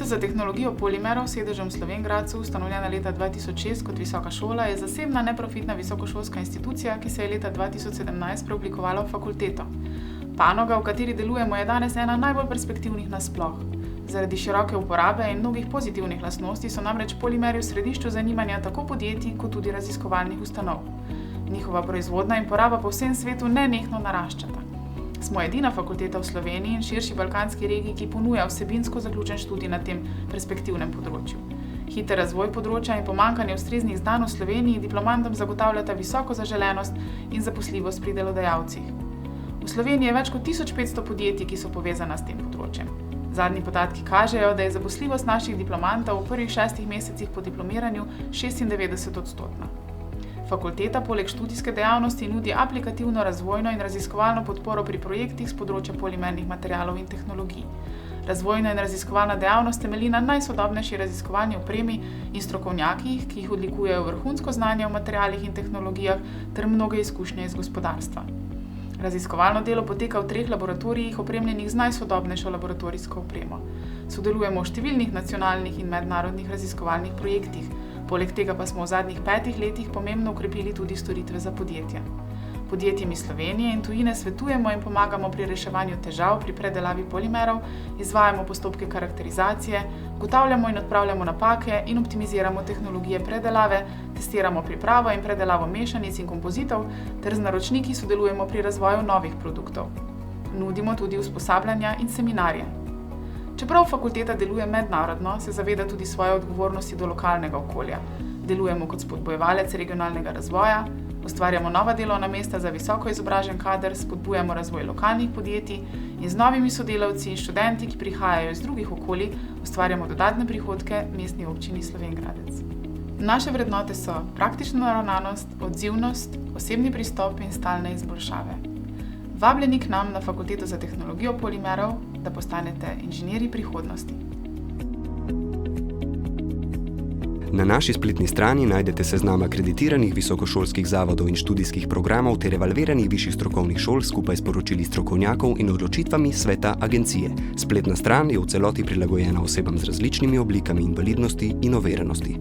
za tehnologijo polimerov s sedežem v Slovenj Gradcu, ustanovljena leta 2006 kot visoka šola, je zasebna neprofitna visokošolska institucija, ki se je leta 2017 preoblikovala v fakulteto. Panoga, v kateri delujemo, je danes ena najbolj perspektivnih nasploh. Zaradi široke uporabe in mnogih pozitivnih lastnosti so namreč polimeri v središču zanimanja tako podjetij kot tudi raziskovalnih ustanov. Njihova proizvodnja in poraba po vsem svetu nenehno naraščata. Smo edina fakulteta v Sloveniji in širši balkanski regiji, ki ponuja vsebinsko zaključen študij na tem perspektivnem področju. Hiter razvoj področja in pomanjkanje ustreznih znanj v Sloveniji diplomantom zagotavljata visoko zaželenost in zaposljivost pri delodajalcih. V Sloveniji je več kot 1500 podjetij, ki so povezana s tem področjem. Zadnji podatki kažejo, da je zaposljivost naših diplomantov v prvih 6 mesecih po diplomiranju 96%. Fakulteta poleg študijske dejavnosti nudi aplikativno razvojno in raziskovalno podporo pri projektih z področja polimernih materialov in tehnologij. Razvojna in raziskovalna dejavnost temelji na najsodobnejši raziskovalni opremi in strokovnjakih, ki jih odlikujejo vrhunsko znanje o materialih in tehnologijah ter mnoge izkušnje iz gospodarstva. Raziskovalno delo poteka v 3 laboratorijih, opremljenih z najsodobnejšo laboratorijsko opremo. Sodelujemo v številnih nacionalnih in mednarodnih raziskovalnih projektih, poleg tega pa smo v zadnjih 5 letih pomembno okrepili tudi storitve za podjetja. Podjetjem iz Slovenije in tujine svetujemo in pomagamo pri reševanju težav pri predelavi polimerov, izvajamo postopke karakterizacije, ugotavljamo in odpravljamo napake in optimiziramo tehnologije predelave, testiramo pripravo in predelavo mešanic in kompozitov ter z naročniki sodelujemo pri razvoju novih produktov. Nudimo tudi usposabljanja in seminarje. Čeprav fakulteta deluje mednarodno, se zaveda tudi svoje odgovornosti do lokalnega okolja. Delujemo kot spodbujevalec regionalnega razvoja, ustvarjamo nova delovna mesta za visoko izobražen kader, spodbujamo razvoj lokalnih podjetij in z novimi sodelavci in študenti, ki prihajajo iz drugih okolij, ustvarjamo dodatne prihodke mestni občini Slovenj Gradec. Naše vrednote so praktična naravnanost, odzivnost, osebni pristop in stalne izboljšave. Vabljeni k nam na Fakulteto za tehnologijo polimerov, da postanete inženirji prihodnosti. Na naši spletni strani najdete seznam akreditiranih visokošolskih zavodov in študijskih programov ter evalviranih višjih strokovnih šol skupaj s poročili strokovnjakov in odločitvami sveta agencije. Spletna stran je v celoti prilagojena osebam z različnimi oblikami invalidnosti in oviranosti.